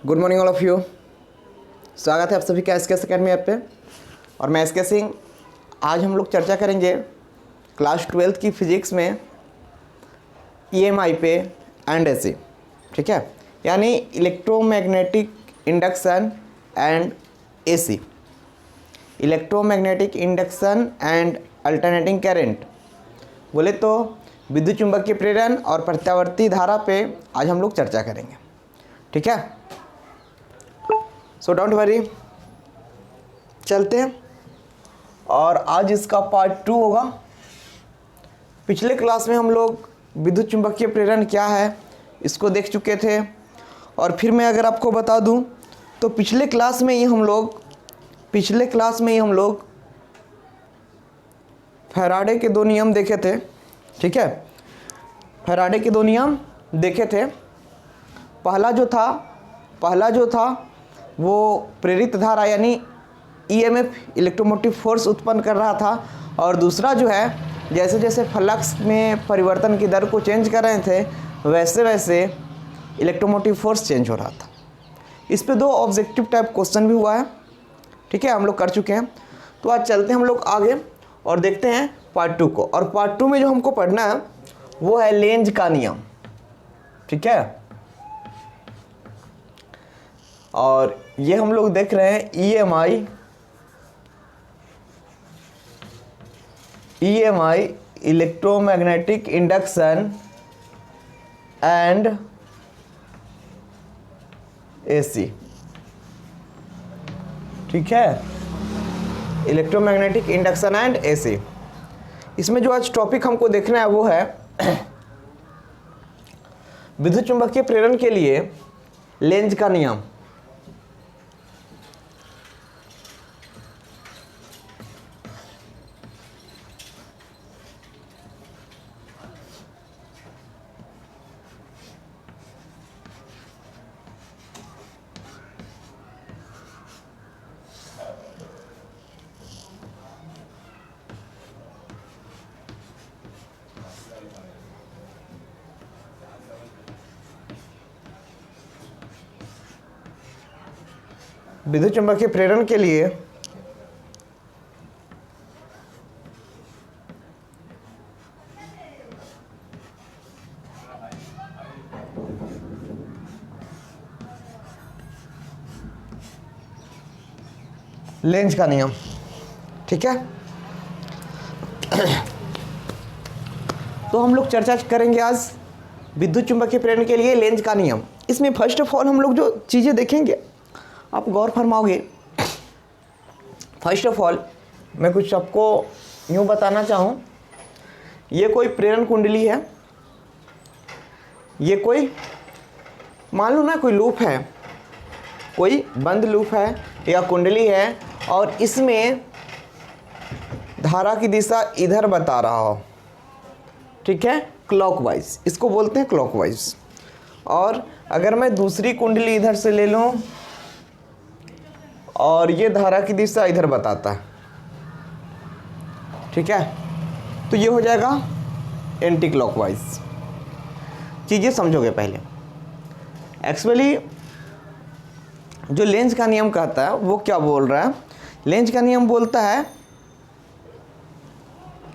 Good morning all of you. स्वागत है आप सभी का एसकेएस अकेडमी ऐप पे। और मैं एसके सिंह। आज हम लोग चर्चा करेंगे क्लास 12th की फिजिक्स में ईएमआई पे एंड एसी। ठीक है, यानी electromagnetic induction and AC, electromagnetic induction and alternating current. बोले तो विद्युत चुंबकीय प्रेरण और प्रत्यावर्ती धारा पे आज हम लोग चर्चा करेंगे। ठीक है, सो डोंट वरी, चलते हैं। और आज इसका पार्ट 2 होगा। पिछले क्लास में हम लोग विद्युत चुंबकीय प्रेरण क्या है इसको देख चुके थे। और फिर मैं अगर आपको बता दूं तो पिछले क्लास में ही हम लोग फैराडे के दो नियम देखे थे। ठीक है, फैराडे के दो नियम देखे थे। पहला जो था वो प्रेरित धारा यानी ईएमएफ, इलेक्ट्रोमोटिव फोर्स उत्पन्न कर रहा था। और दूसरा जो है, जैसे जैसे फ्लक्स में परिवर्तन की दर को चेंज कर रहे थे वैसे वैसे इलेक्ट्रोमोटिव फोर्स चेंज हो रहा था। इस पे दो ऑब्जेक्टिव टाइप क्वेश्चन भी हुआ है। ठीक है, हम लोग कर चुके हैं। तो आज चलते हैं हम लोग आगे और देखते हैं पार्ट 2 को। और पार्ट 2 में जो हमको पढ़ना है वो है लेंज का नियम। ठीक है, और ये हम लोग देख रहे हैं EMI electromagnetic induction and AC. ठीक है, इलेक्ट्रोमैग्नेटिक इंडक्शन एंड एसी। इसमें जो आज टॉपिक हमको देखना है वो है विद्युत चुंबकीय प्रेरण के लिए लेंज का नियम। विद्युत चुंबकीय प्रेरण के लिए लेंज का नियम। ठीक है, तो हम लोग चर्चा करेंगे आज विद्युत चुंबकीय प्रेरण के लिए लेंज का नियम। इसमें फर्स्ट ऑफ ऑल हम लोग जो चीज़ें देखेंगे आप गौर फरमाओगे। फर्स्ट ऑफ ऑल मैं कुछ आपको यूँ बताना चाहूँ, ये कोई प्रेरण कुंडली है, ये कोई मान लो ना कोई लूप है, कोई बंद लूप है या कुंडली है और इसमें धारा की दिशा इधर बता रहा हो। ठीक है, क्लॉकवाइज, इसको बोलते हैं क्लॉकवाइज। और अगर मैं दूसरी कुंडली इधर से ले लूँ और ये धारा की दिशा इधर बताता है, ठीक है, तो ये हो जाएगा एंटी क्लॉकवाइज। चीज़ें समझोगे पहले। एक्चुअली जो लेंज का नियम कहता है वो क्या बोल रहा है, लेंज का नियम बोलता है,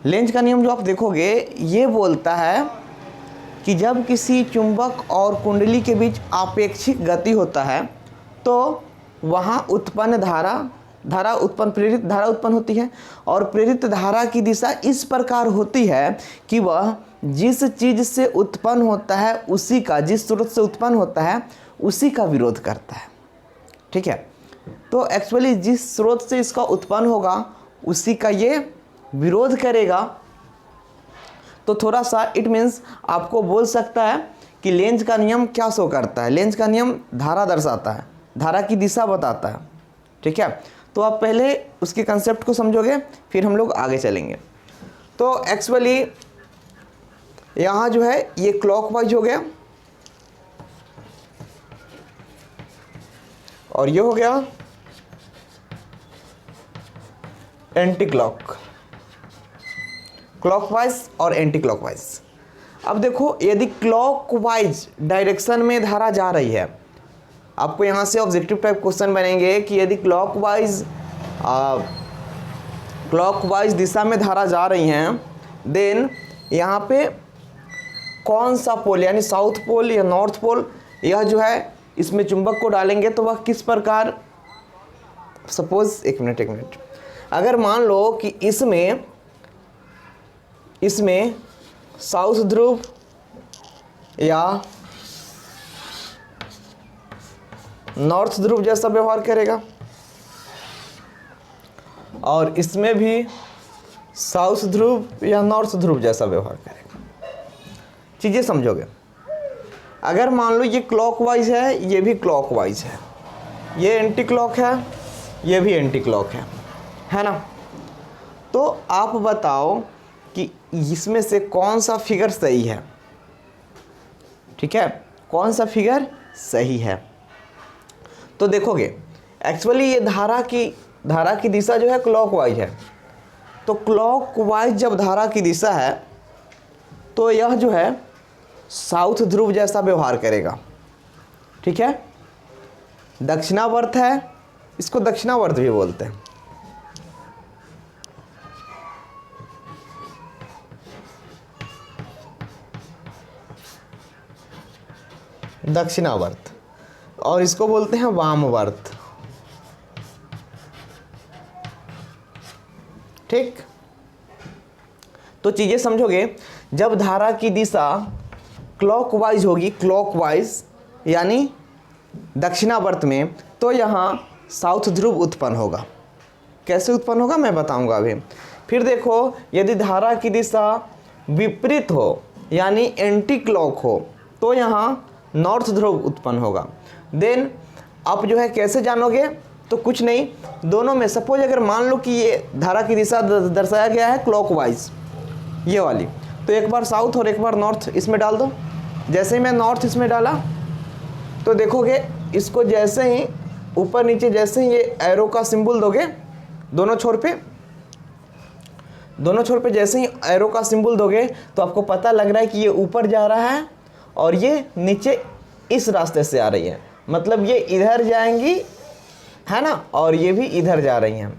लेंज का नियम जो आप देखोगे ये बोलता है कि जब किसी चुंबक और कुंडली के बीच आपेक्षिक गति होता है तो वहाँ उत्पन्न प्रेरित धारा उत्पन्न होती है। और प्रेरित धारा की दिशा इस प्रकार होती है कि वह जिस चीज़ से उत्पन्न होता है उसी का, जिस स्रोत से उत्पन्न होता है उसी का विरोध करता है। ठीक है, तो एक्चुअली जिस स्रोत से इसका उत्पन्न होगा उसी का ये विरोध करेगा। तो थोड़ा सा इट मीन्स आपको बोल सकता है कि लेंज का नियम क्या शो करता है। लेंज का नियम धारा दर्शाता है, धारा की दिशा बताता है। ठीक है, तो आप पहले उसके कंसेप्ट को समझोगे फिर हम लोग आगे चलेंगे। तो एक्चुअली यहाँ जो है ये क्लॉकवाइज हो गया और ये हो गया एंटी क्लॉकवाइज और एंटी क्लॉकवाइज। अब देखो, यदि क्लॉकवाइज डायरेक्शन में धारा जा रही है, आपको यहाँ से ऑब्जेक्टिव टाइप क्वेश्चन बनेंगे कि यदि क्लॉकवाइज दिशा में धारा जा रही हैं, देन यहाँ पे कौन सा पोल यानी साउथ पोल या नॉर्थ पोल, यह जो है इसमें चुंबक को डालेंगे तो वह किस प्रकार, सपोज एक मिनट, अगर मान लो कि इसमें साउथ ध्रुव या नॉर्थ ध्रुव जैसा व्यवहार करेगा और इसमें भी साउथ ध्रुव या नॉर्थ ध्रुव जैसा व्यवहार करेगा। चीज़ें समझोगे। अगर मान लो ये क्लॉकवाइज है, ये भी क्लॉकवाइज है, ये एंटी क्लॉक है, ये भी एंटी क्लॉक है ना, तो आप बताओ कि इसमें से कौन सा फिगर सही है। ठीक है, कौन सा फिगर सही है। तो देखोगे एक्चुअली ये धारा की दिशा जो है क्लॉकवाइज है, तो क्लॉकवाइज जब धारा की दिशा है तो यह जो है साउथ ध्रुव जैसा व्यवहार करेगा। ठीक है, दक्षिणावर्त है, इसको दक्षिणावर्त भी बोलते हैं। दक्षिणावर्त, और इसको बोलते हैं वामवर्त। ठीक, तो चीजें समझोगे। जब धारा की दिशा क्लॉकवाइज होगी, क्लॉकवाइज यानी दक्षिणावर्त में, तो यहाँ साउथ ध्रुव उत्पन्न होगा। कैसे उत्पन्न होगा मैं बताऊंगा अभी। फिर देखो, यदि धारा की दिशा विपरीत हो यानी एंटी क्लॉक हो, तो यहाँ नॉर्थ ध्रुव उत्पन्न होगा। देन आप जो है कैसे जानोगे, तो कुछ नहीं, दोनों में सपोज अगर मान लो कि ये धारा की दिशा दर्शाया गया है क्लॉकवाइज, ये वाली, तो एक बार साउथ और एक बार नॉर्थ इसमें डाल दो। जैसे ही मैं नॉर्थ इसमें डाला तो देखोगे इसको जैसे ही ऊपर नीचे जैसे ही ये एरो का सिंबल दोगे दोनों छोर पे जैसे ही एरो का सिंबल दोगे तो आपको पता लग रहा है कि ये ऊपर जा रहा है और ये नीचे इस रास्ते से आ रही है, मतलब ये इधर जाएंगी है ना, और ये भी इधर जा रही हैं,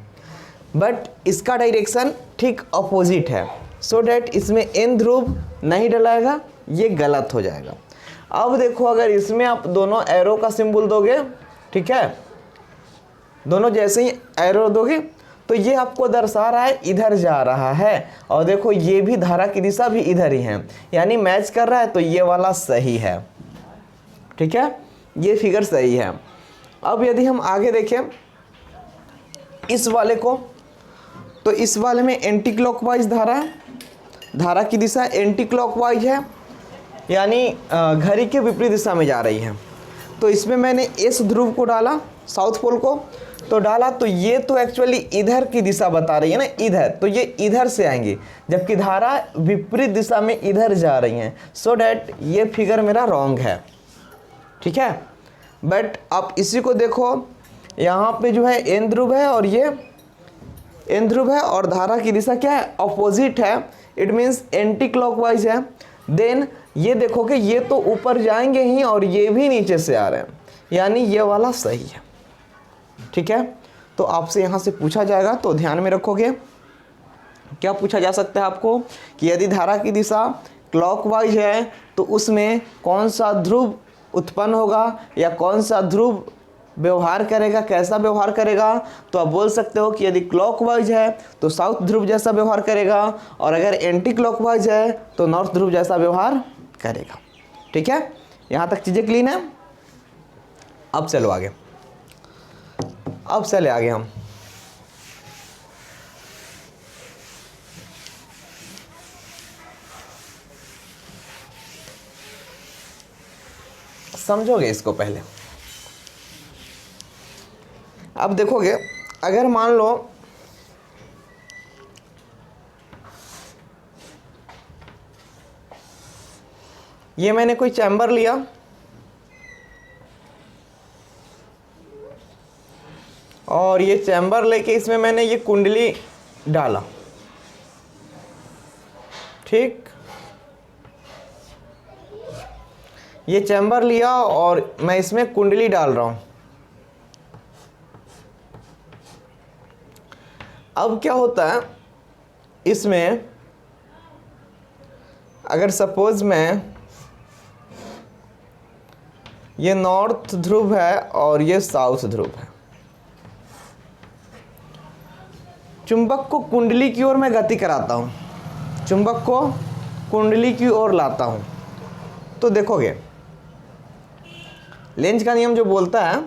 बट इसका डायरेक्शन ठीक अपोजिट है, सो डैट इसमें एन ध्रुव नहीं डलाएगा, ये गलत हो जाएगा। अब देखो अगर इसमें आप दोनों एरो का सिंबल दोगे, ठीक है, दोनों जैसे ही एरो दोगे तो ये आपको दर्शा रहा है इधर जा रहा है, और देखो ये भी धारा की दिशा भी इधर ही है, यानी मैच कर रहा है, तो ये वाला सही है। ठीक है, ये फिगर सही है। अब यदि हम आगे देखें इस वाले को, तो इस वाले में एंटी क्लॉकवाइज धारा है, धारा की दिशा एंटी क्लॉकवाइज है, यानी घड़ी के विपरीत दिशा में जा रही है। तो इसमें मैंने एस ध्रुव को डाला, साउथ पोल को तो डाला, तो ये तो एक्चुअली इधर की दिशा बता रही है ना, इधर, तो ये इधर से आएंगे, जबकि धारा विपरीत दिशा में इधर जा रही हैं, सो डैट ये फिगर मेरा रॉन्ग है। ठीक है, बट आप इसी को देखो, यहाँ पे जो है एन ध्रुव है और ये एन ध्रुव है और धारा की दिशा क्या है, अपोजिट है, इट मीन्स एंटी क्लॉकवाइज है। देन ये देखोगे ये तो ऊपर जाएंगे ही और ये भी नीचे से आ रहे हैं, यानी ये वाला सही है। ठीक है, तो आपसे यहाँ से पूछा जाएगा, तो ध्यान में रखोगे क्या पूछा जा सकता है आपको, कि यदि धारा की दिशा क्लॉकवाइज है तो उसमें कौन सा ध्रुव उत्पन्न होगा या कौन सा ध्रुव व्यवहार करेगा, कैसा व्यवहार करेगा। तो आप बोल सकते हो कि यदि क्लॉकवाइज है तो साउथ ध्रुव जैसा व्यवहार करेगा, और अगर एंटी क्लॉकवाइज है तो नॉर्थ ध्रुव जैसा व्यवहार करेगा। ठीक है, यहाँ तक चीज़ें क्लीन है। अब चलो आगे, अब चले आगे हम। समझोगे इसको पहले। अब देखोगे अगर मान लो ये मैंने कोई चैम्बर लिया और ये चैम्बर लेके इसमें मैंने ये कुंडली डाला, ठीक, ये चैम्बर लिया और मैं इसमें कुंडली डाल रहा हूं। अब क्या होता है इसमें, अगर सपोज मैं, ये नॉर्थ ध्रुव है और ये साउथ ध्रुव है, चुंबक को कुंडली की ओर मैं गति कराता हूं, चुंबक को कुंडली की ओर लाता हूं, तो देखोगे लेंज का नियम जो बोलता है,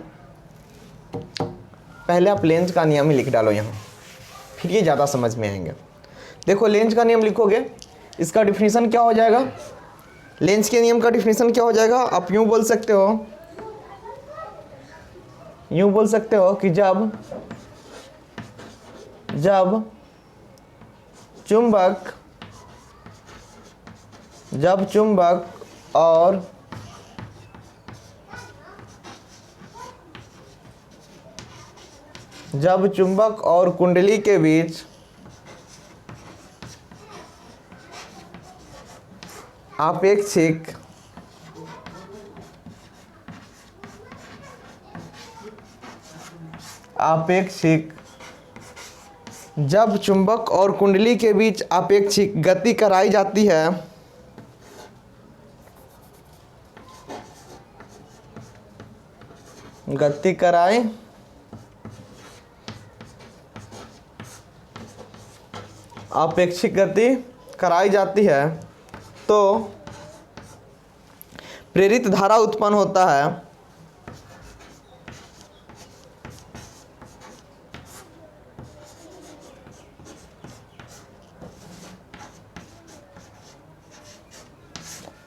पहले आप लेंज का नियम ही लिख डालो यहाँ, फिर ये ज़्यादा समझ में आएंगे। देखो लेंज का नियम लिखोगे, इसका डिफिनीशन क्या हो जाएगा, लेंज के नियम का डिफिनीशन क्या हो जाएगा, आप यूँ बोल सकते हो कि जब चुंबक और कुंडली के बीच आपेक्षिक जब चुंबक और कुंडली के बीच आपेक्षिक गति कराई जाती है, आपेक्षिक गति कराई जाती है तो प्रेरित धारा उत्पन्न होता है।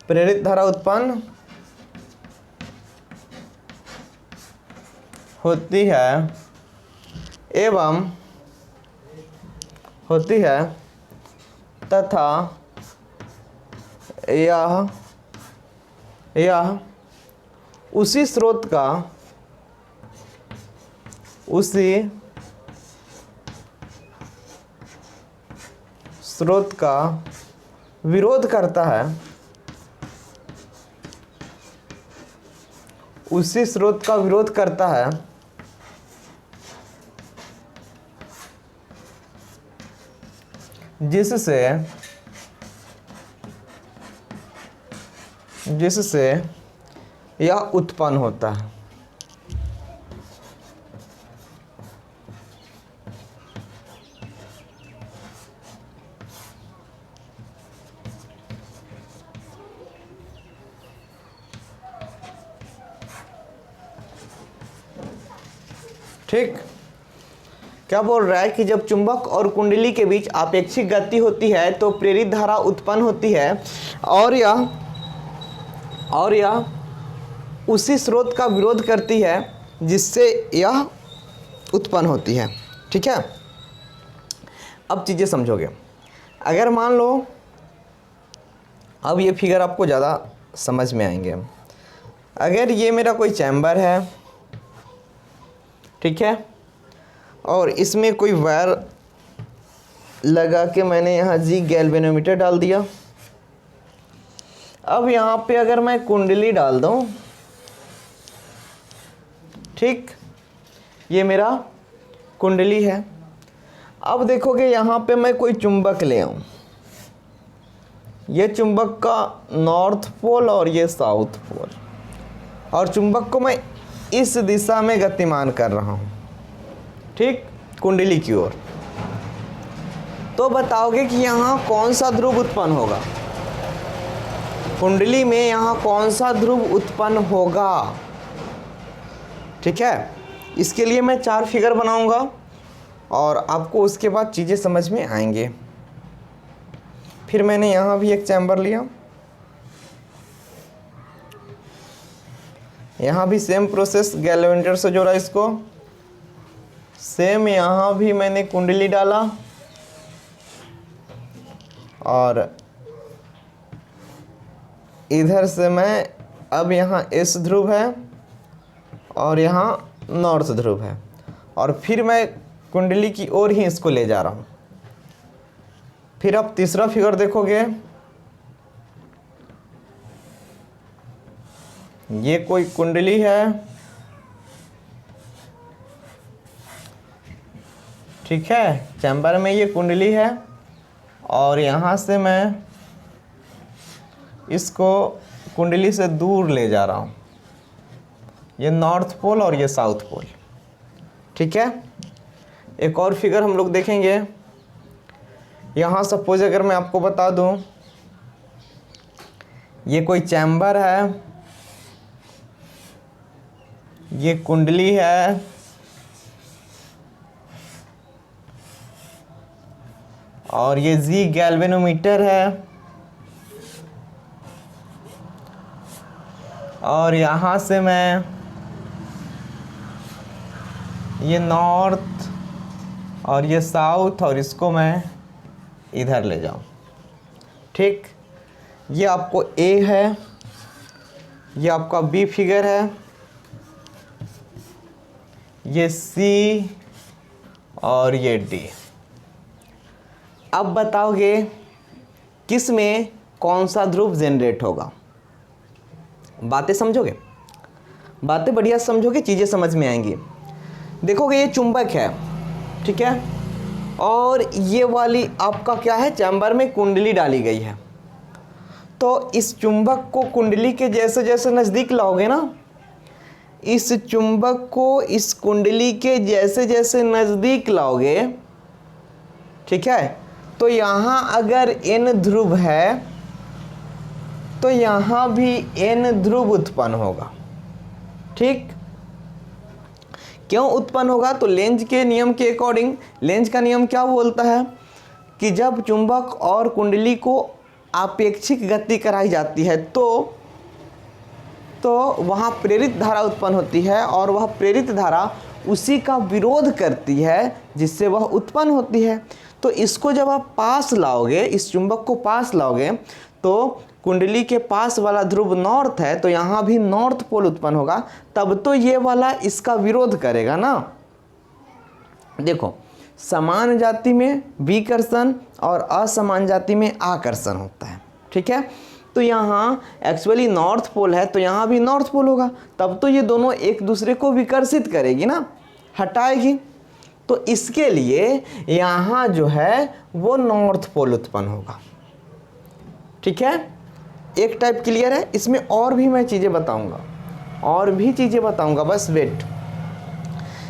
प्रेरित धारा उत्पन्न होती है तथा यह उसी स्रोत का विरोध करता है, उसी स्रोत का विरोध करता है जिससे यह उत्पन्न होता है। ठीक, क्या बोल रहा है कि जब चुंबक और कुंडली के बीच आपेक्षिक गति होती है तो प्रेरित धारा उत्पन्न होती है और यह उसी स्रोत का विरोध करती है जिससे यह उत्पन्न होती है। ठीक है, अब चीज़ें समझोगे। अगर मान लो, अब ये फिगर आपको ज़्यादा समझ में आएंगे। अगर ये मेरा कोई चैम्बर है, ठीक है, और इसमें कोई वायर लगा के मैंने यहाँ जी गैल्वेनोमीटर डाल दिया। अब यहाँ पे अगर मैं कुंडली डाल दूँ, ठीक, ये मेरा कुंडली है। अब देखोगे यहाँ पे मैं कोई चुंबक ले आऊँ, ये चुंबक का नॉर्थ पोल और ये साउथ पोल, और चुंबक को मैं इस दिशा में गतिमान कर रहा हूँ, ठीक, कुंडली की ओर। तो बताओगे कि यहाँ कौन सा ध्रुव उत्पन्न होगा, कुंडली में यहाँ कौन सा ध्रुव उत्पन्न होगा। ठीक है, इसके लिए मैं 4 फिगर बनाऊंगा और आपको उसके बाद चीज़ें समझ में आएंगे। फिर मैंने यहाँ भी एक चैम्बर लिया, यहाँ भी सेम प्रोसेस, गैल्वेनोमीटर से जोड़ा इसको, सेम यहाँ भी मैंने कुंडली डाला और इधर से मैं, अब यहाँ एस ध्रुव है और यहाँ नॉर्थ ध्रुव है, और फिर मैं कुंडली की ओर ही इसको ले जा रहा हूँ। फिर आप तीसरा फिगर देखोगे, ये कोई कुंडली है, ठीक है, चैम्बर में ये कुंडली है और यहाँ से मैं इसको कुंडली से दूर ले जा रहा हूँ, ये नॉर्थ पोल और ये साउथ पोल, ठीक है। एक और फिगर हम लोग देखेंगे। यहाँ सपोज अगर मैं आपको बता दूँ, ये कोई चैम्बर है, ये कुंडली है और ये जी गैल्वेनोमीटर है और यहाँ से मैं ये नॉर्थ और ये साउथ और इसको मैं इधर ले जाऊँ, ठीक। ये आपको ए है, ये आपका बी फिगर है, ये सी और ये डी। अब बताओगे किस में कौन सा ध्रुव जनरेट होगा। बातें समझोगे, बातें बढ़िया समझोगे, चीज़ें समझ में आएंगी। देखोगे ये चुंबक है, ठीक है, और ये वाली आपका क्या है, चैम्बर में कुंडली डाली गई है। तो इस चुंबक को कुंडली के जैसे जैसे नज़दीक लाओगे ना, इस चुंबक को इस कुंडली के जैसे जैसे नज़दीक लाओगे, ठीक है, तो यहाँ अगर n ध्रुव है तो यहाँ भी n ध्रुव उत्पन्न होगा, ठीक। क्यों उत्पन्न होगा, तो लेंज के नियम के अकॉर्डिंग, लेंज का नियम क्या बोलता है कि जब चुंबक और कुंडली को आपेक्षिक गति कराई जाती है तो वहाँ प्रेरित धारा उत्पन्न होती है और वह प्रेरित धारा उसी का विरोध करती है जिससे वह उत्पन्न होती है। तो इसको जब आप पास लाओगे, इस चुंबक को पास लाओगे, तो कुंडली के पास वाला ध्रुव नॉर्थ है, तो यहाँ भी नॉर्थ पोल उत्पन्न होगा, तब तो ये वाला इसका विरोध करेगा ना। देखो, समान जाति में विकर्षण और असमान जाति में आकर्षण होता है, ठीक है। तो यहाँ एक्चुअली नॉर्थ पोल है, तो यहाँ भी नॉर्थ पोल होगा, तब तो ये दोनों एक दूसरे को विकर्षित करेगी ना, हटाएगी। तो इसके लिए यहाँ जो है वो नॉर्थ पोल उत्पन्न होगा, ठीक है। एक टाइप क्लियर है। इसमें और भी मैं चीज़ें बताऊंगा, और भी चीज़ें बताऊंगा, बस वेट।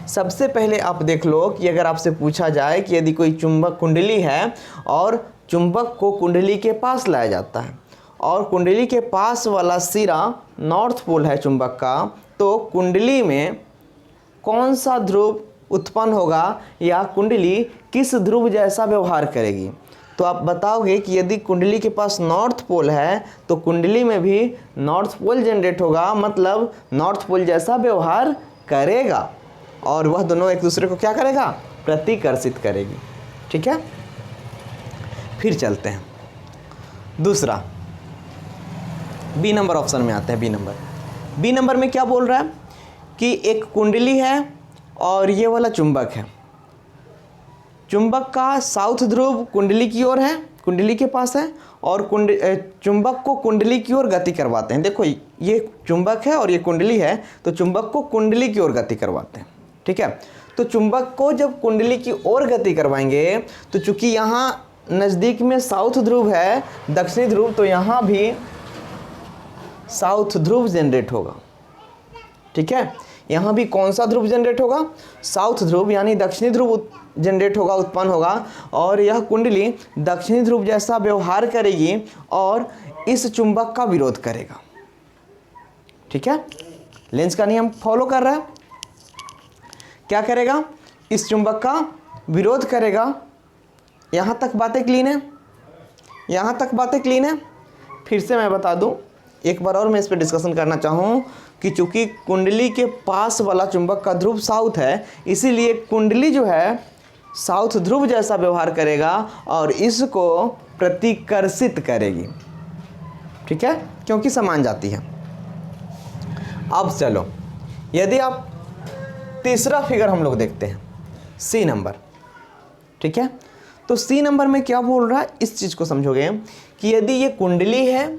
सबसे पहले आप देख लो कि अगर आपसे पूछा जाए कि यदि कोई चुंबक कुंडली है और चुंबक को कुंडली के पास लाया जाता है और कुंडली के पास वाला सिरा नॉर्थ पोल है चुंबक का, तो कुंडली में कौन सा ध्रुव उत्पन्न होगा या कुंडली किस ध्रुव जैसा व्यवहार करेगी। तो आप बताओगे कि यदि कुंडली के पास नॉर्थ पोल है तो कुंडली में भी नॉर्थ पोल जनरेट होगा, मतलब नॉर्थ पोल जैसा व्यवहार करेगा और वह दोनों एक दूसरे को क्या करेगा, प्रतिकर्षित करेगी, ठीक है। फिर चलते हैं दूसरा, बी नंबर ऑप्शन में आते हैं। बी नंबर में क्या बोल रहा है कि एक कुंडली है और ये वाला चुंबक है। चुंबक का साउथ ध्रुव कुंडली की ओर है, कुंडली के पास है, और चुंबक को कुंडली की ओर गति करवाते हैं। देखो ये चुंबक है और ये कुंडली है, तो चुंबक को कुंडली की ओर गति करवाते हैं, ठीक है। तो चुंबक को जब कुंडली की ओर गति करवाएंगे तो चूंकि यहाँ नज़दीक में साउथ ध्रुव है, दक्षिणी ध्रुव, तो यहाँ भी साउथ ध्रुव जनरेट होगा, ठीक है। यहाँ भी कौन सा ध्रुव जनरेट होगा, साउथ ध्रुव, यानी दक्षिणी ध्रुव जनरेट होगा, उत्पन्न होगा, और यह कुंडली दक्षिणी ध्रुव जैसा व्यवहार करेगी और इस चुंबक का विरोध करेगा, ठीक है। लेंज का नियम फॉलो कर रहा है, क्या करेगा, इस चुंबक का विरोध करेगा। यहाँ तक बातें क्लीन है, यहाँ तक बातें क्लीन है। फिर से मैं बता दूँ, एक बार और मैं इस पर डिस्कशन करना चाहूँ कि चूंकि कुंडली के पास वाला चुंबक का ध्रुव साउथ है, इसीलिए कुंडली जो है साउथ ध्रुव जैसा व्यवहार करेगा और इसको प्रतिकर्षित करेगी, ठीक है, क्योंकि समान जाती है। अब चलो, यदि आप तीसरा फिगर हम लोग देखते हैं, सी नंबर, ठीक है। तो सी नंबर में क्या बोल रहा है, इस चीज़ को समझोगे कि यदि ये कुंडली है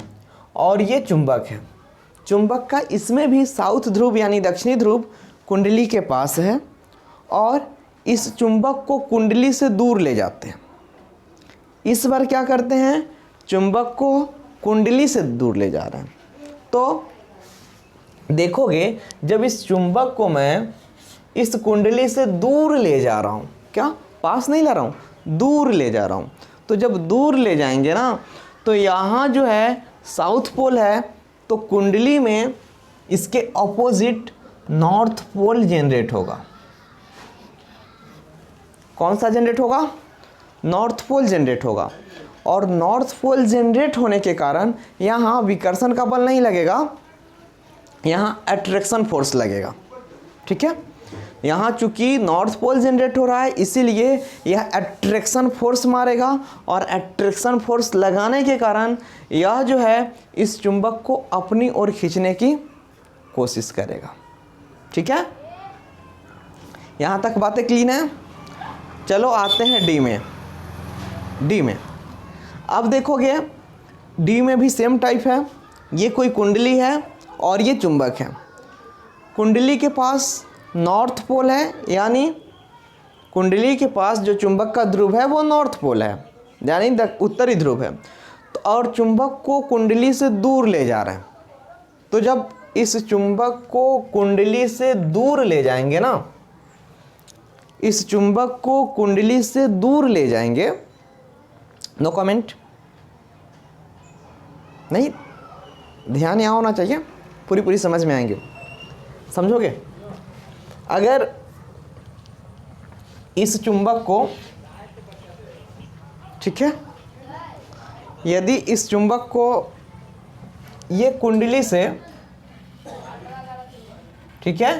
और ये चुंबक है, चुंबक का इसमें भी साउथ ध्रुव यानी दक्षिणी ध्रुव कुंडली के पास है और इस चुंबक को कुंडली से दूर ले जाते हैं। इस बार क्या करते हैं, चुंबक को कुंडली से दूर ले जा रहे हैं। तो देखोगे जब इस चुंबक को मैं इस कुंडली से दूर ले जा रहा हूँ, क्या पास नहीं ला रहा हूँ, दूर ले जा रहा हूँ, तो जब दूर ले जाएंगे ना तो यहाँ जो है साउथ पोल है, तो कुंडली में इसके ऑपोजिट नॉर्थ पोल जनरेट होगा। कौन सा जनरेट होगा, नॉर्थ पोल जनरेट होगा। और नॉर्थ पोल जनरेट होने के कारण यहाँ विकर्षण का बल नहीं लगेगा, यहाँ अट्रैक्शन फोर्स लगेगा। ठीक है, यहाँ चूंकि नॉर्थ पोल जनरेट हो रहा है इसीलिए यह अट्रैक्शन फोर्स मारेगा और अट्रैक्शन फोर्स लगाने के कारण यह जो है इस चुंबक को अपनी ओर खींचने की कोशिश करेगा। ठीक है, यहाँ तक बातें क्लीन है। चलो आते हैं डी में। डी में अब देखोगे डी में भी सेम टाइप है। ये कोई कुंडली है और ये चुंबक है। कुंडली के पास नॉर्थ पोल है, यानी कुंडली के पास जो चुंबक का ध्रुव है वो नॉर्थ पोल है यानी उत्तरी ध्रुव है। तो और चुंबक को कुंडली से दूर ले जा रहे हैं। तो जब इस चुंबक को कुंडली से दूर ले जाएंगे ना, इस चुंबक को कुंडली से दूर ले जाएंगे, नो कमेंट, नहीं ध्यान यहाँ होना चाहिए, पूरी समझ में आएंगे, समझोगे। अगर इस चुंबक को, ठीक है, यदि इस चुंबक को ये कुंडली से, ठीक है,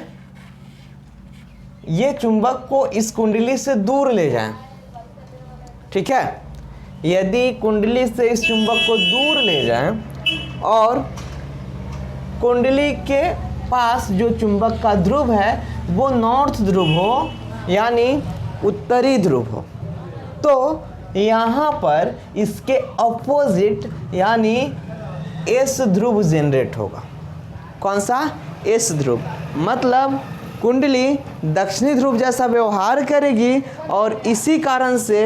ये चुंबक को इस कुंडली से दूर ले जाएं, ठीक है, यदि कुंडली से इस चुंबक को दूर ले जाएं और कुंडली के पास जो चुंबक का ध्रुव है वो नॉर्थ ध्रुव हो यानी उत्तरी ध्रुव हो, तो यहाँ पर इसके अपोजिट यानी एस ध्रुव जनरेट होगा। कौन सा, एस ध्रुव। मतलब कुंडली दक्षिणी ध्रुव जैसा व्यवहार करेगी और इसी कारण से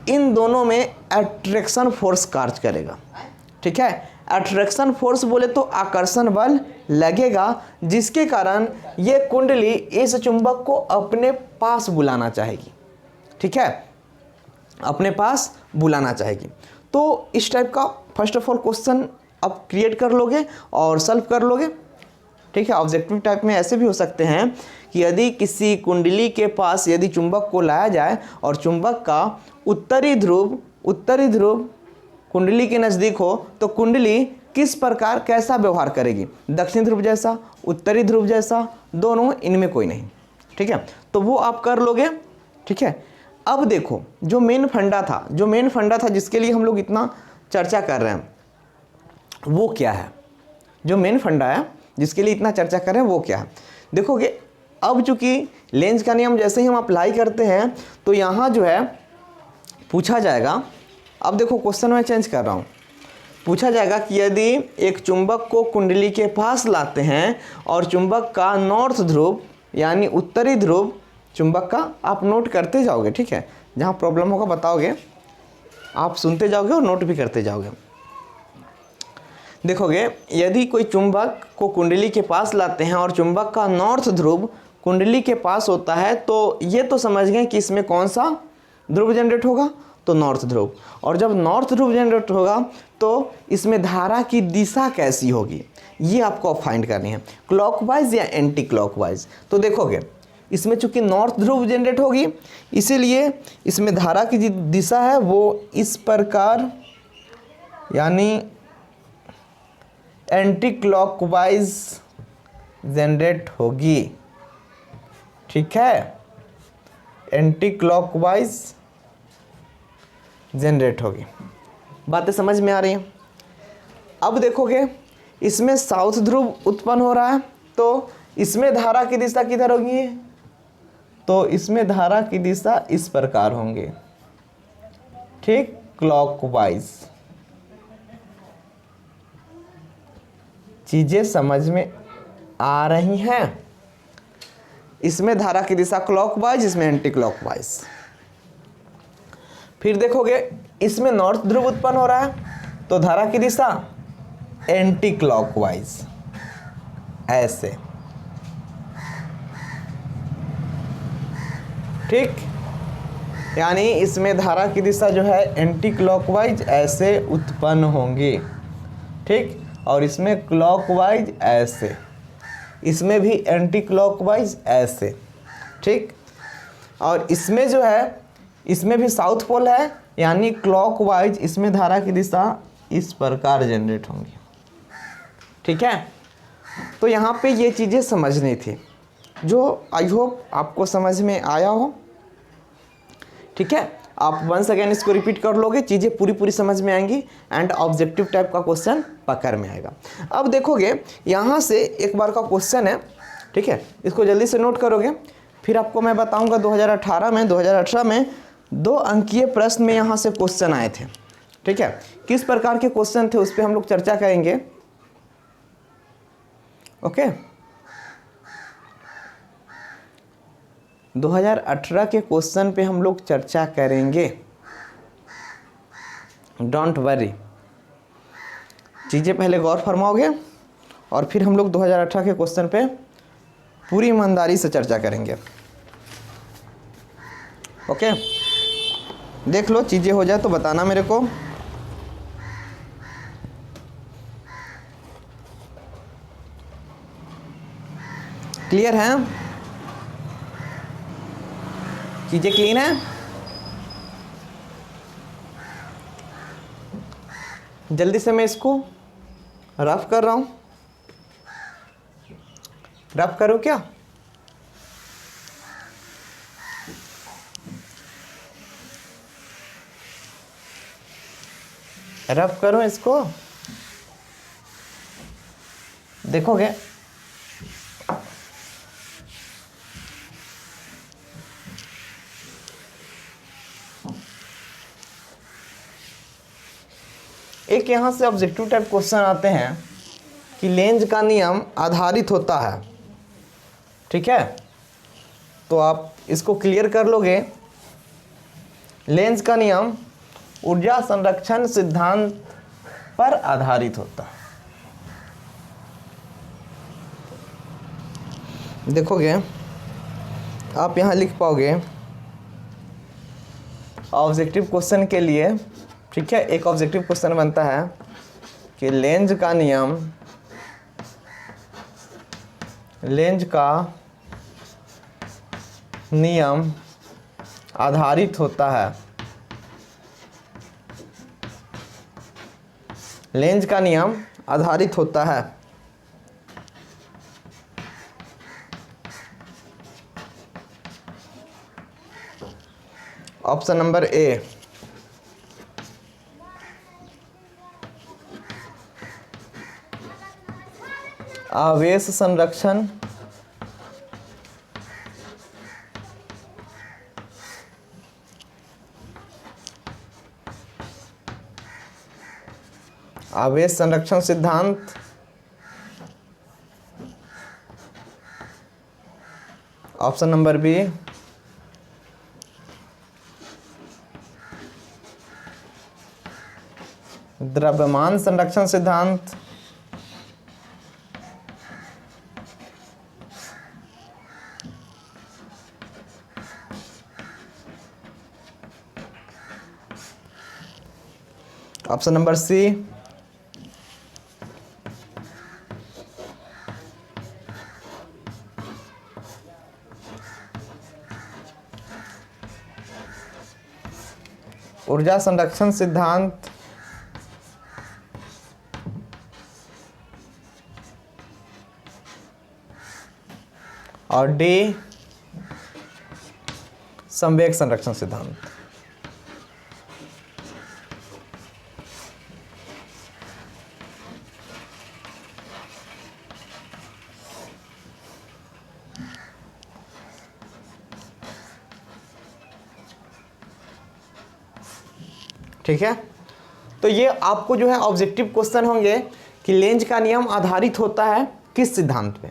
इन दोनों में अट्रैक्शन फोर्स कार्य करेगा। ठीक है, अट्रैक्शन फोर्स बोले तो आकर्षण बल लगेगा, जिसके कारण ये कुंडली इस चुंबक को अपने पास बुलाना चाहेगी। ठीक है, अपने पास बुलाना चाहेगी। तो इस टाइप का फर्स्ट ऑफ ऑल क्वेश्चन आप क्रिएट कर लोगे और सॉल्व कर लोगे। ठीक है, ऑब्जेक्टिव टाइप में ऐसे भी हो सकते हैं कि यदि किसी कुंडली के पास यदि चुंबक को लाया जाए और चुंबक का उत्तरी ध्रुव कुंडली के नज़दीक हो, तो कुंडली किस प्रकार कैसा व्यवहार करेगी, दक्षिणी ध्रुव जैसा, उत्तरी ध्रुव जैसा, दोनों, इनमें कोई नहीं। ठीक है, तो वो आप कर लोगे। ठीक है, अब देखो जो मेन फंडा था जिसके लिए हम लोग इतना चर्चा कर रहे हैं वो क्या है, जो मेन फंडा है जिसके लिए इतना चर्चा कर रहे हैं वो क्या है। देखोगे अब चूंकि लेंज का नियम जैसे ही हम अप्लाई करते हैं तो यहाँ जो है पूछा जाएगा, अब देखो क्वेश्चन मैं चेंज कर रहा हूँ, पूछा जाएगा कि यदि एक चुंबक को कुंडली के पास लाते हैं और चुंबक का नॉर्थ ध्रुव यानी उत्तरी ध्रुव चुंबक का, आप नोट करते जाओगे। ठीक है, जहाँ प्रॉब्लम होगा बताओगे, आप सुनते जाओगे और नोट भी करते जाओगे। देखोगे यदि कोई चुंबक को कुंडली के पास लाते हैं और चुंबक का नॉर्थ ध्रुव कुंडली के पास होता है, तो ये तो समझ गए कि इसमें कौन सा ध्रुव जनरेट होगा, तो नॉर्थ ध्रुव। और जब नॉर्थ ध्रुव जनरेट होगा तो इसमें धारा की दिशा कैसी होगी ये आपको फाइंड करनी है, क्लॉकवाइज या एंटी क्लॉकवाइज। तो देखोगे इसमें चूंकि नॉर्थ ध्रुव जनरेट होगी इसीलिए इसमें धारा की दिशा है वो इस प्रकार यानी एंटी क्लॉकवाइज जनरेट होगी। ठीक है, एंटी क्लॉकवाइज जनरेट होगी। बातें समझ में आ रही हैं। अब देखोगे इसमें साउथ ध्रुव उत्पन्न हो रहा है, तो इसमें धारा की दिशा किधर होगी, तो इसमें धारा की दिशा इस प्रकार होंगे। ठीक, क्लॉकवाइज चीजें समझ में आ रही हैं। इसमें धारा की दिशा क्लॉकवाइज, इसमें एंटी क्लॉकवाइज। फिर देखोगे इसमें नॉर्थ ध्रुव उत्पन्न हो रहा है तो धारा की दिशा एंटी क्लॉकवाइज, ऐसे। ठीक, यानी इसमें धारा की दिशा जो है एंटी क्लॉकवाइज ऐसे उत्पन्न होंगी। ठीक, और इसमें क्लॉकवाइज ऐसे, इसमें भी एंटी क्लॉकवाइज ऐसे। ठीक, और इसमें जो है इसमें भी साउथ पोल है, यानी क्लॉकवाइज इसमें धारा की दिशा इस प्रकार जनरेट होंगी। ठीक है, तो यहाँ पे ये चीज़ें समझनी थी, जो आई होप आपको समझ में आया हो। ठीक है, आप वंस अगेन इसको रिपीट कर लोगे, चीज़ें पूरी समझ में आएंगी एंड ऑब्जेक्टिव टाइप का क्वेश्चन पकड़ में आएगा। अब देखोगे यहाँ से एक बार का क्वेश्चन है, ठीक है, इसको जल्दी से नोट करोगे, फिर आपको मैं बताऊंगा 2018 में 2 अंकीय प्रश्न में यहाँ से क्वेश्चन आए थे। ठीक है, किस प्रकार के क्वेश्चन थे उस पर हम लोग चर्चा करेंगे। ओके, 2018 के क्वेश्चन पे हम लोग चर्चा करेंगे, डोंट वरी। चीज़ें पहले गौर फरमाओगे और फिर हम लोग 2018 के क्वेश्चन पे पूरी ईमानदारी से चर्चा करेंगे। ओके, देख लो, चीज़ें हो जाए तो बताना मेरे को। क्लियर है? चीज़ें क्लीन है? जल्दी से मैं इसको रफ कर रहा हूँ, रफ करूँ क्या? रफ करूँ इसको? देखोगे एक यहाँ से ऑब्जेक्टिव टाइप क्वेश्चन आते हैं कि लेंज का नियम आधारित होता है। ठीक है, तो आप इसको क्लियर कर लोगे। लेंज का नियम ऊर्जा संरक्षण सिद्धांत पर आधारित होता है। देखोगे आप यहाँ लिख पाओगे ऑब्जेक्टिव क्वेश्चन के लिए। ठीक है, एक ऑब्जेक्टिव क्वेश्चन बनता है कि लेंज का नियम आधारित होता है। लेंज का नियम आधारित होता है। ऑप्शन नंबर ए, आवेश संरक्षण सिद्धांत। ऑप्शन नंबर बी, द्रव्यमान संरक्षण सिद्धांत। ऑप्शन नंबर सी, ऊर्जा संरक्षण सिद्धांत। और डी, संवेग संरक्षण सिद्धांत। ठीक है, तो ये आपको जो है ऑब्जेक्टिव क्वेश्चन होंगे कि लेंज का नियम आधारित होता है किस सिद्धांत पे?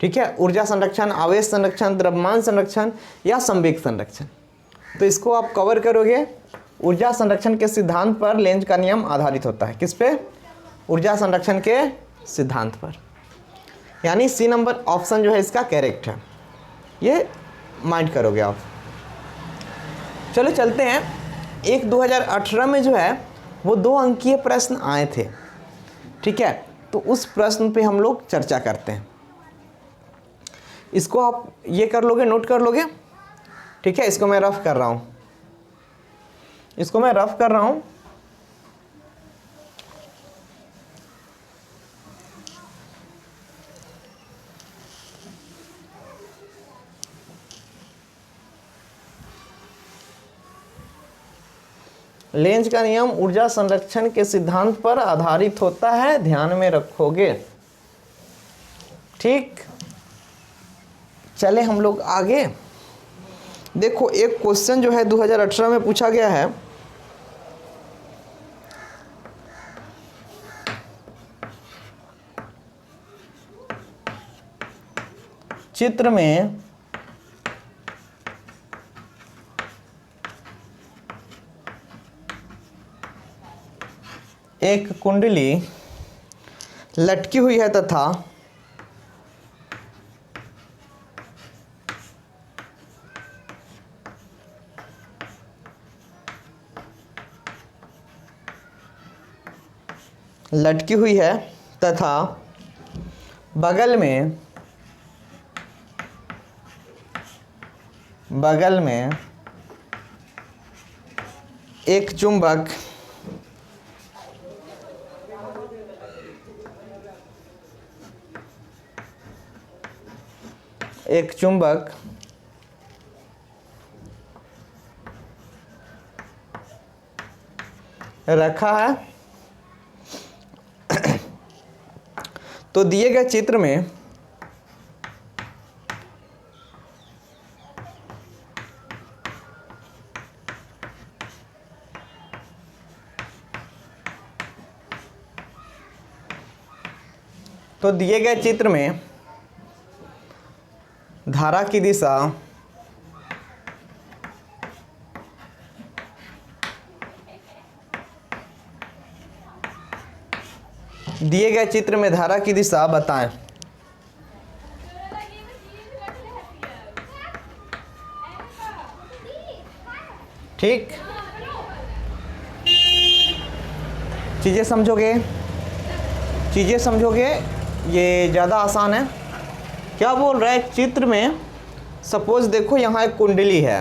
ठीक है, ऊर्जा संरक्षण, आवेश संरक्षण, द्रव्यमान संरक्षण या संवेग संरक्षण। तो इसको आप कवर करोगे, ऊर्जा संरक्षण के सिद्धांत पर लेंज का नियम आधारित होता है। किस पे? ऊर्जा संरक्षण के सिद्धांत पर। यानी सी नंबर ऑप्शन जो है इसका करेक्ट है, ये माइंड करोगे आप। चलो चलते हैं, एक 2018 में जो है वो 2 अंकीय प्रश्न आए थे। ठीक है, तो उस प्रश्न पे हम लोग चर्चा करते हैं। इसको आप ये कर लोगे, नोट कर लोगे। ठीक है, इसको मैं रफ कर रहा हूँ, इसको मैं रफ कर रहा हूँ। लेंज का नियम ऊर्जा संरक्षण के सिद्धांत पर आधारित होता है, ध्यान में रखोगे। ठीक, चले हम लोग आगे। देखो एक क्वेश्चन जो है 2018 में पूछा गया है। चित्र में एक कुंडली लटकी हुई है तथा लटकी हुई है तथा बगल में एक चुंबक रखा है। तो दिए गए चित्र में धारा की दिशा दिए गए चित्र में धारा की दिशा बताएं। ठीक, चीजें समझोगे, ये ज़्यादा आसान है। क्या बोल रहा है? चित्र में सपोज देखो यहाँ एक कुंडली है,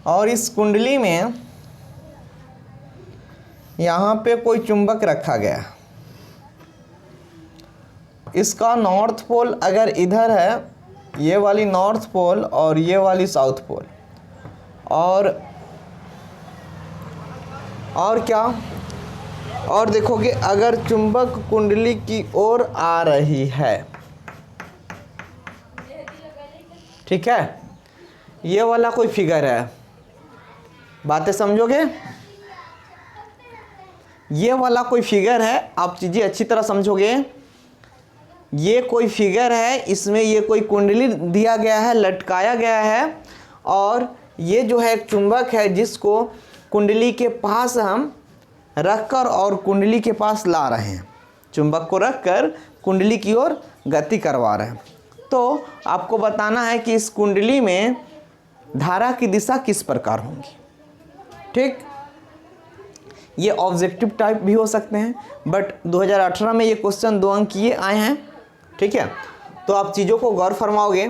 और इस कुंडली में यहाँ पे कोई चुंबक रखा गया। इसका नॉर्थ पोल अगर इधर है, ये वाली नॉर्थ पोल और ये वाली साउथ पोल, और क्या, और देखोगे अगर चुंबक कुंडली की ओर आ रही है, ठीक है, ये वाला कोई फिगर है, बातें समझोगे? ये वाला कोई फिगर है, आप चीज़ें अच्छी तरह समझोगे। ये कोई फिगर है, इसमें ये कोई कुंडली दिया गया है, लटकाया गया है, और ये जो है एक चुंबक है जिसको कुंडली के पास हम रखकर और कुंडली के पास ला रहे हैं। चुंबक को रखकर कुंडली की ओर गति करवा रहे हैं। तो आपको बताना है कि इस कुंडली में धारा की दिशा किस प्रकार होगी। ठीक, ये ऑब्जेक्टिव टाइप भी हो सकते हैं, बट 2018 में ये क्वेश्चन 2 अंकीय आए हैं। ठीक है, तो आप चीज़ों को गौर फरमाओगे।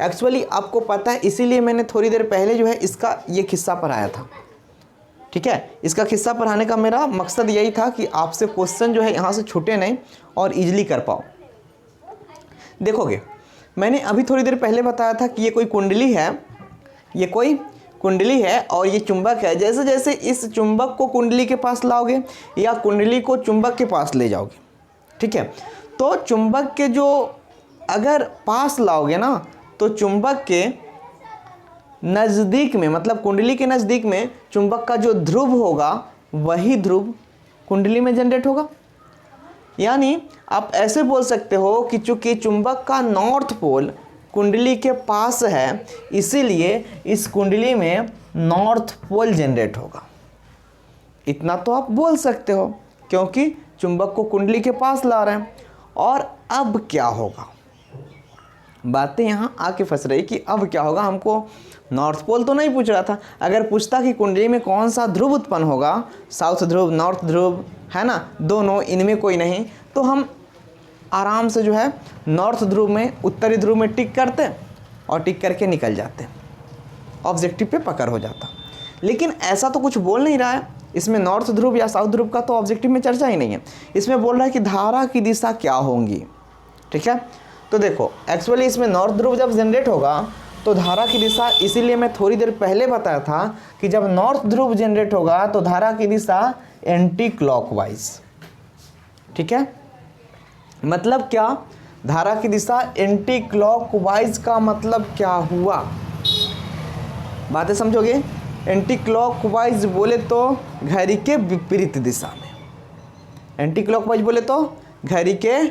एक्चुअली आपको पता है, इसीलिए मैंने थोड़ी देर पहले जो है इसका ये किस्सा पढ़ाया था। ठीक है, इसका किस्सा पढ़ाने का मेरा मकसद यही था कि आपसे क्वेश्चन जो है यहाँ से छूटे नहीं और इजीली कर पाओ। देखोगे, मैंने अभी थोड़ी देर पहले बताया था कि ये कोई कुंडली है, ये कोई कुंडली है और ये चुंबक है। जैसे जैसे इस चुंबक को कुंडली के पास लाओगे या कुंडली को चुंबक के पास ले जाओगे, ठीक है, तो चुंबक के जो अगर पास लाओगे ना, तो चुंबक के नज़दीक में, मतलब कुंडली के नज़दीक में चुंबक का जो ध्रुव होगा वही ध्रुव कुंडली में जनरेट होगा। यानी आप ऐसे बोल सकते हो कि चूंकि चुंबक का नॉर्थ पोल कुंडली के पास है, इसीलिए इस कुंडली में नॉर्थ पोल जनरेट होगा। इतना तो आप बोल सकते हो क्योंकि चुंबक को कुंडली के पास ला रहे हैं। और अब क्या होगा, बातें यहाँ आके फंस रही कि अब क्या होगा। हमको नॉर्थ पोल तो नहीं पूछ रहा था। अगर पूछता कि कुंडली में कौन सा ध्रुव उत्पन्न होगा, साउथ ध्रुव, नॉर्थ ध्रुव, है ना, दोनों, इनमें कोई नहीं, तो हम आराम से जो है नॉर्थ ध्रुव में, उत्तरी ध्रुव में टिक करते और टिक करके निकल जाते, ऑब्जेक्टिव पे पकड़ हो जाता। लेकिन ऐसा तो कुछ बोल नहीं रहा है इसमें, नॉर्थ ध्रुव या साउथ ध्रुव का तो ऑब्जेक्टिव में चर्चा ही नहीं है। इसमें बोल रहा है कि धारा की दिशा क्या होंगी। ठीक है, तो देखो एक्चुअली इसमें नॉर्थ ध्रुव जब जनरेट होगा तो धारा की दिशा, इसीलिए मैं थोड़ी देर पहले बताया था कि जब नॉर्थ ध्रुव जनरेट होगा तो धारा की दिशा एंटी क्लॉकवाइज। ठीक है, मतलब क्या, धारा की दिशा एंटी क्लॉकवाइज का मतलब क्या हुआ, बातें समझोगे। एंटी क्लॉकवाइज बोले तो घड़ी के विपरीत दिशा में, एंटी क्लॉकवाइज बोले तो घड़ी के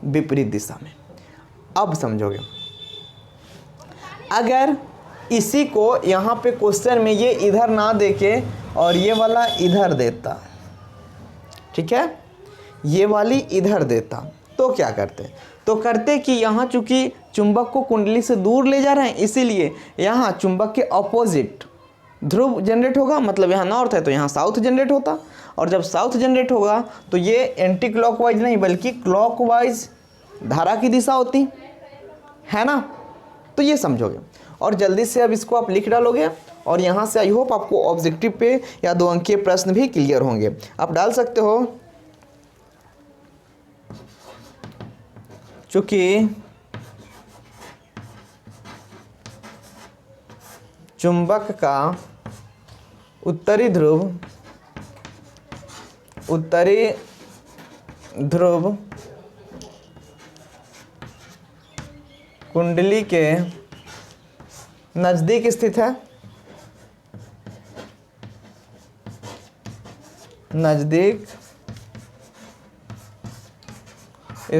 विपरीत दिशा में। अब समझोगे, अगर इसी को यहाँ पे क्वेश्चन में ये इधर ना देके और ये वाला इधर देता, ठीक है, ये वाली इधर देता, तो क्या करते, तो करते कि यहाँ चूंकि चुंबक को कुंडली से दूर ले जा रहे हैं, इसीलिए यहाँ चुंबक के ऑपोजिट ध्रुव जनरेट होगा। मतलब यहाँ नॉर्थ है तो यहाँ साउथ जनरेट होता, और जब साउथ जनरेट होगा तो ये एंटी क्लॉकवाइज नहीं बल्कि क्लॉकवाइज धारा की दिशा होती है ना। तो ये समझोगे और जल्दी से अब इसको आप लिख डालोगे और यहाँ से आई होप आपको ऑब्जेक्टिव पे या 2 अंकीय प्रश्न भी क्लियर होंगे। आप डाल सकते हो, चूंकि चुंबक का उत्तरी ध्रुव कुंडली के नज़दीक स्थित है, नज़दीक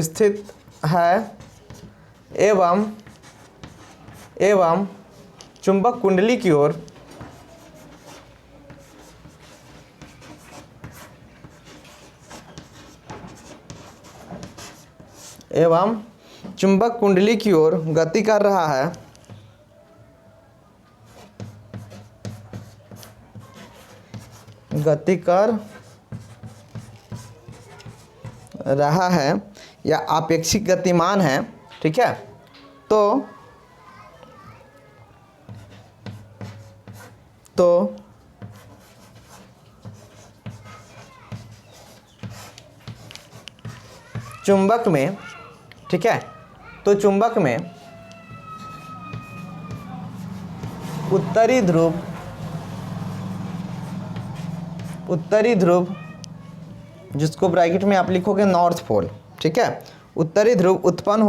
स्थित है एवं चुंबक कुंडली की ओर गति कर रहा है, या आपेक्षिक गतिमान है। ठीक है, तो चुंबक में, ठीक है, तो चुंबक में उत्तरी ध्रुव जिसको ब्रैकेट में आप लिखोगे नॉर्थ पोल, ठीक है, उत्तरी ध्रुव उत्पन्न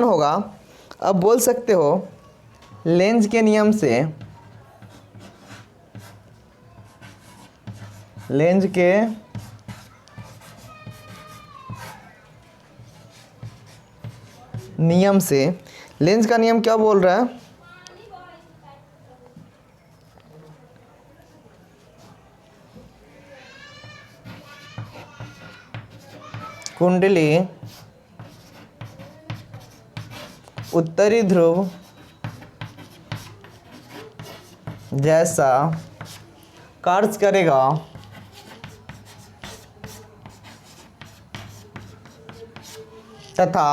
होगा अब बोल सकते हो लेंज के नियम से, लेंज का नियम क्या बोल रहा है, कुंडली उत्तरी ध्रुव जैसा कार्य करेगा तथा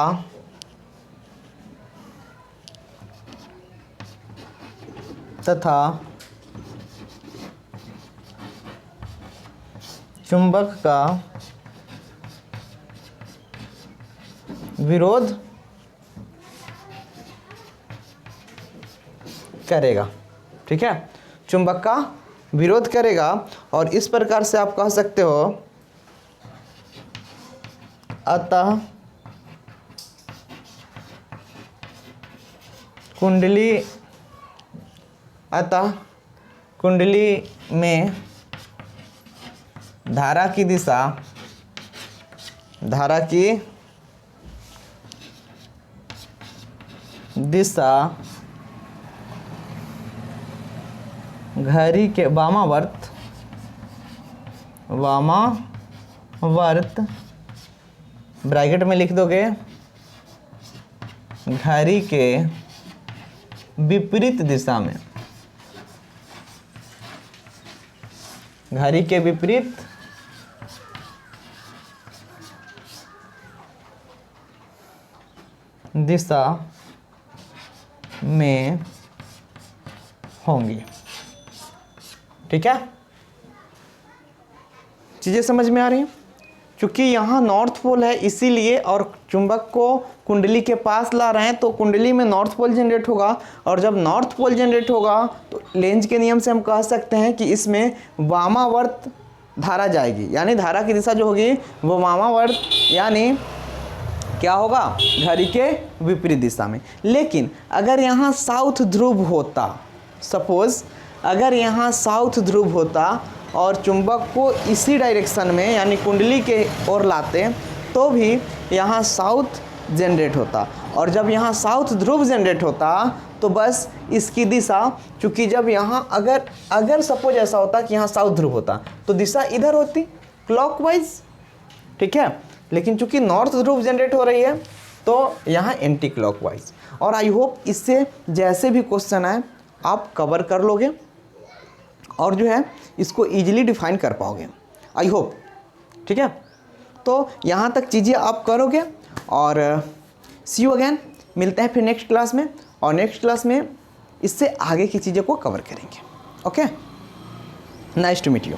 चुंबक का विरोध करेगा। ठीक है, चुंबक का विरोध करेगा और इस प्रकार से आप कह सकते हो अतः कुंडली में धारा की दिशा घड़ी के वामावर्त ब्रैकेट में लिख दोगे घड़ी के विपरीत दिशा में, घड़ी के विपरीत दिशा में होंगी। ठीक है, चीजें समझ में आ रही हैं? क्योंकि यहाँ नॉर्थ पोल है इसीलिए, और चुंबक को कुंडली के पास ला रहे हैं तो कुंडली में नॉर्थ पोल जनरेट होगा, और जब नॉर्थ पोल जनरेट होगा तो लेंज के नियम से हम कह सकते हैं कि इसमें वामावर्त धारा जाएगी, यानी धारा की दिशा जो होगी वो वामावर्त यानी क्या होगा, घड़ी के विपरीत दिशा में। लेकिन अगर यहाँ साउथ ध्रुव होता, सपोज अगर यहाँ साउथ ध्रुव होता और चुंबक को इसी डायरेक्शन में यानी कुंडली के ओर लाते तो भी यहाँ साउथ जनरेट होता, और जब यहाँ साउथ ध्रुव जनरेट होता तो बस इसकी दिशा, चूँकि जब यहाँ अगर सपोज ऐसा होता कि यहाँ साउथ ध्रुव होता तो दिशा इधर होती क्लॉकवाइज। ठीक है, लेकिन चूँकि नॉर्थ ध्रुव जनरेट हो रही है तो यहाँ एंटी क्लॉकवाइज। और आई होप इससे जैसे भी क्वेश्चन आए आप कवर कर लोगे और जो है इसको इजीली डिफाइन कर पाओगे, आई होप। ठीक है, तो यहाँ तक चीज़ें आप करोगे, और सी यू अगेन, मिलते हैं फिर नेक्स्ट क्लास में, और नेक्स्ट क्लास में इससे आगे की चीज़ों को कवर करेंगे। Okay, nice to meet you.